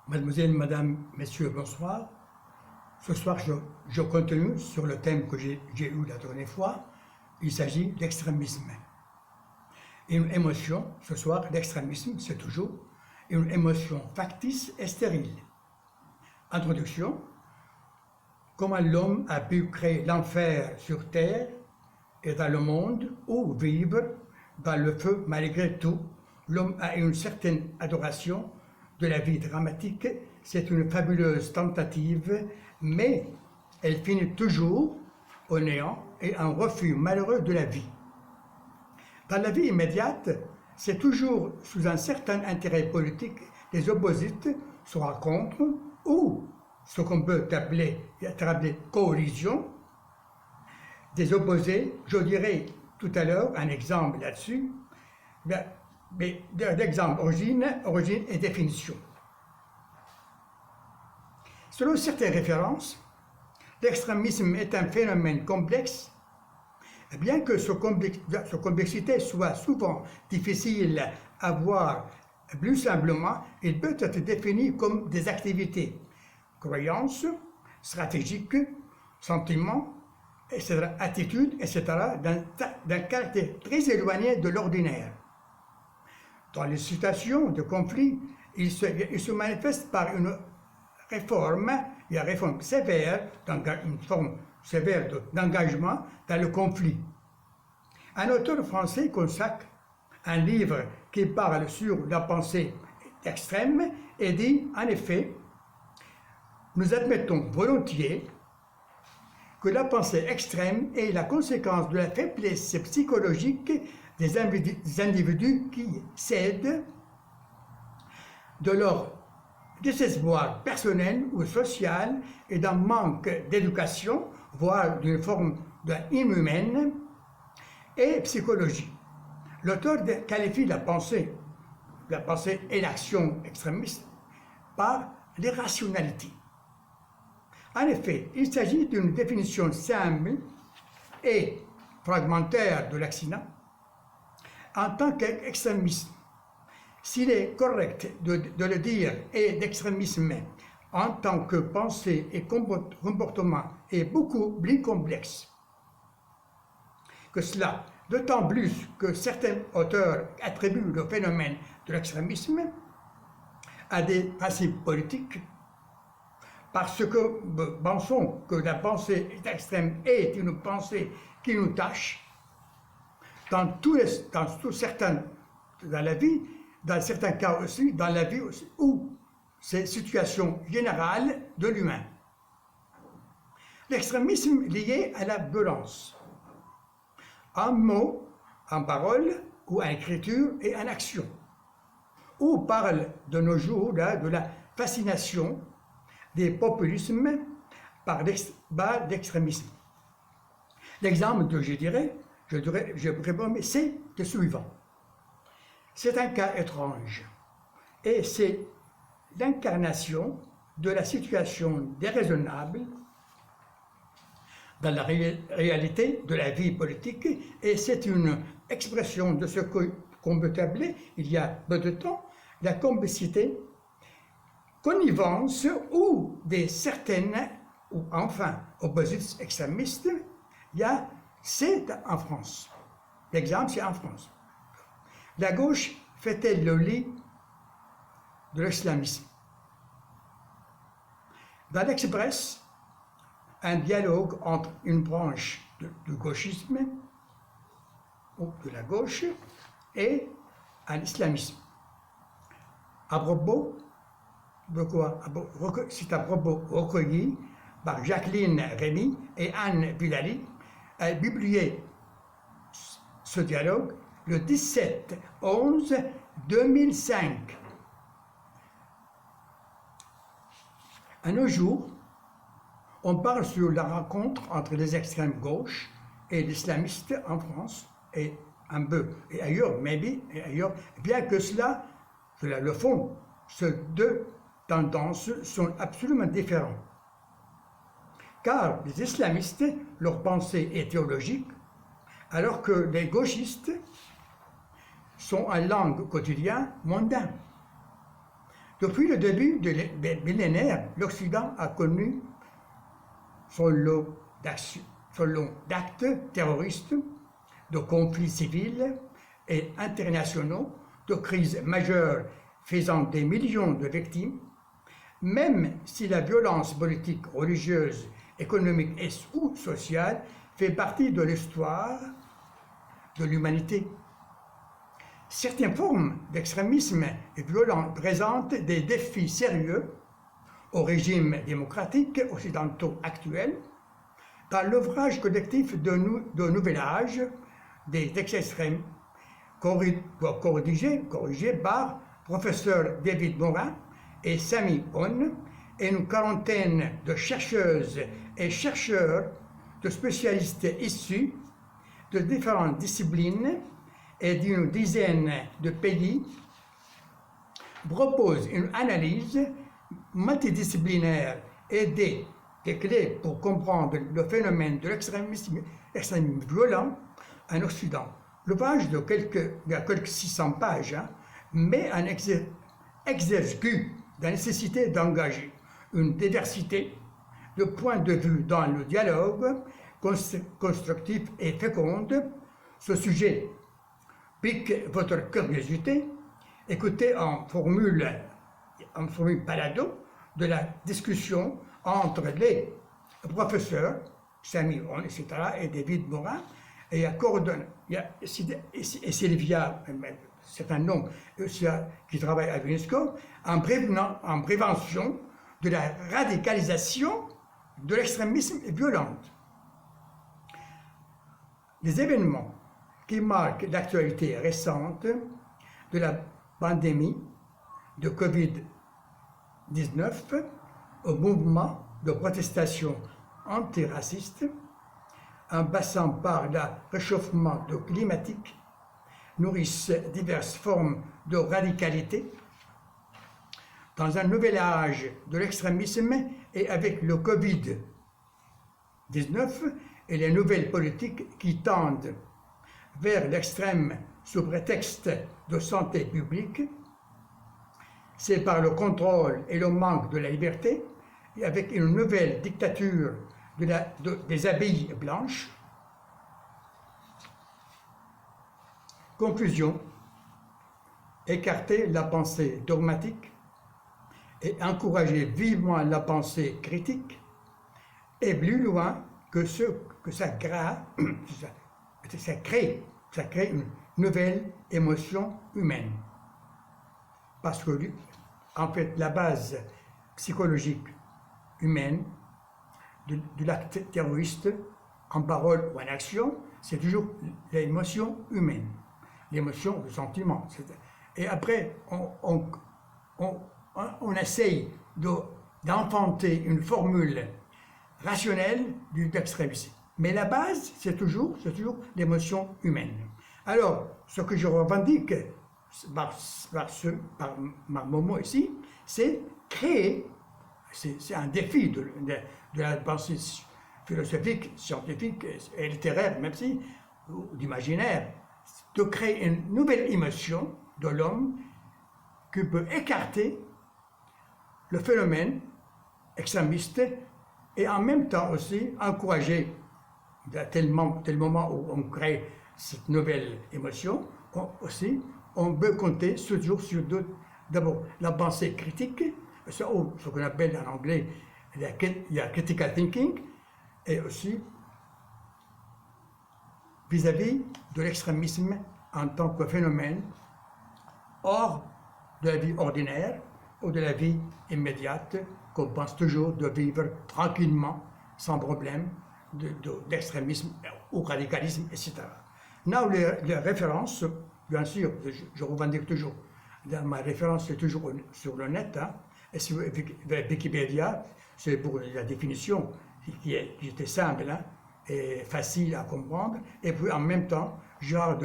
Mademoiselle, Madame, Messieurs, bonsoir. Ce soir, je continue sur le thème que j'ai eu la dernière fois. Il s'agit d'extrémisme. Une émotion, ce soir, l'extrémisme, c'est toujours une émotion factice et stérile. Introduction. Comment l'homme a pu créer l'enfer sur terre et dans le monde où vivre dans le feu malgré tout. L'homme a une certaine adoration de la vie dramatique. C'est une fabuleuse tentative, mais elle finit toujours au néant et en refus malheureux de la vie. Dans la vie immédiate, c'est toujours sous un certain intérêt politique, les opposites se rencontrent ou ce qu'on peut appeler coalition. Des opposés, je dirais tout à l'heure un exemple là-dessus, mais l'exemple origine et définition. Selon certaines références, l'extrémisme est un phénomène complexe, bien que sa complexité soit souvent difficile à voir plus simplement, il peut être défini comme des activités, croyances, stratégiques, sentiments, etc., attitudes, etc., d'un caractère très éloigné de l'ordinaire. Dans les situations de conflit, il se manifeste par une réforme sévère, une forme sévère d'engagement dans le conflit. Un auteur français consacre un livre qui parle sur la pensée extrême et dit, en effet, nous admettons volontiers que la pensée extrême est la conséquence de la faiblesse psychologique des individus qui cèdent de leur désespoir personnel ou social et d'un manque d'éducation, voire d'une forme inhumaine et psychologique. L'auteur qualifie la pensée et l'action extrémiste par l'irrationalité. En effet, il s'agit d'une définition simple et fragmentaire de l'accident en tant qu'extrémisme. S'il est correct de le dire, et d'extrémisme en tant que pensée et comportement est beaucoup plus complexe que cela, d'autant plus que certains auteurs attribuent le phénomène de l'extrémisme à des principes politiques, parce que nous pensons que la pensée extrême est une pensée qui nous tâche dans certains cas aussi, dans la vie aussi, ou c'est situation générale de l'humain. L'extrémisme lié à la violence, en mots, en paroles, ou en écriture et en action. On parle de nos jours de la fascination des populismes par l'extrémisme. L'exemple que je pourrais c'est le suivant. C'est un cas étrange et c'est l'incarnation de la situation déraisonnable dans la réalité de la vie politique, et c'est une expression de ce qu'on peut appeler, il y a peu de temps, la complicité, connivence ou des certaines, ou enfin opposites extrémistes, c'est en France. L'exemple, c'est en France. La gauche fait-elle le lit de l'islamisme? Dans l'Express, un dialogue entre une branche du gauchisme, ou de la gauche, et un islamisme. À propos de quoi? C'est à propos recueilli par Jacqueline Rémy et Anne Villali, a publié ce dialogue le 17/11/2005. À nos jours, on parle sur la rencontre entre les extrêmes gauches et l'islamistes en France et un peu et ailleurs, bien que cela le fond, ces deux tendances sont absolument différentes. Car les islamistes, leur pensée est théologique, alors que les gauchistes sont en langue quotidienne mondaine. Depuis le début du millénaire, l'Occident a connu son lot d'actes terroristes, de conflits civils et internationaux, de crises majeures faisant des millions de victimes, même si la violence politique, religieuse, économique ou sociale fait partie de l'histoire de l'humanité. Certaines formes d'extrémisme violent présentent des défis sérieux aux régimes démocratiques occidentaux actuels. Dans l'ouvrage collectif de Nouvel Âge des extrêmes, corrigé par professeur David Morin et Sami Hon, et une quarantaine de chercheuses et chercheurs, de spécialistes issus de différentes disciplines et d'une dizaine de pays, propose une analyse multidisciplinaire et des clés pour comprendre le phénomène de l'extrémisme violent en Occident. L'ouvrage de quelques 600 pages met en exergue la nécessité d'engager une diversité de points de vue dans le dialogue constructif et fécond. Ce sujet pique votre curiosité. Écoutez en formule balado de la discussion entre les professeurs Sami Hon, etc., et David Morin, et il y a Sylvia, c'est un nom qui travaille à l'UNESCO, en prévention de la radicalisation de l'extrémisme violent. Les événements qui marquent l'actualité récente de la pandémie de Covid-19 au mouvement de protestation antiraciste, en passant par le réchauffement climatique, nourrissent diverses formes de radicalité. Dans un nouvel âge de l'extrémisme et avec le Covid-19 et les nouvelles politiques qui tendent vers l'extrême sous prétexte de santé publique, c'est par le contrôle et le manque de la liberté, et avec une nouvelle dictature des abeilles blanches. Conclusion: écarter la pensée dogmatique et encourager vivement la pensée critique est plus loin que ce que ça crée une nouvelle émotion humaine. Parce que, en fait, la base psychologique humaine de l'acte terroriste, en parole ou en action, c'est toujours l'émotion humaine, l'émotion, le sentiment. Et après, on essaye d'enfanter une formule rationnelle du extrémisme. Mais la base, c'est toujours l'émotion humaine. Alors, ce que je revendique par ma momo ici, c'est créer, c'est un défi de la pensée philosophique, scientifique et littéraire, même si, ou d'imaginaire, de créer une nouvelle émotion de l'homme qui peut écarter le phénomène extrémiste et en même temps aussi encourager, à tel moment où on crée cette nouvelle émotion, on peut compter toujours sur d'abord la pensée critique, ce qu'on appelle en anglais il y a critical thinking, et aussi vis-à-vis de l'extrémisme en tant que phénomène hors de la vie ordinaire ou de la vie immédiate qu'on pense toujours de vivre tranquillement, sans problème, d'extrémisme ou radicalisme, etc. Now, les références, bien sûr, je revendique toujours, ma référence est toujours sur le net, et sur Wikipédia, c'est pour la définition qui était simple et facile à comprendre, et puis en même temps, Gérard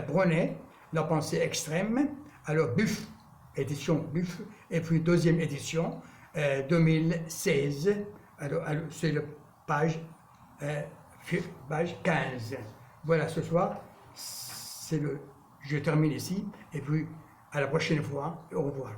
Bronnet, La pensée extrême, alors Buff, édition Buff, et puis deuxième édition, 2016, alors c'est la page 15. Voilà, ce soir, je termine ici, et puis À la prochaine fois, au revoir.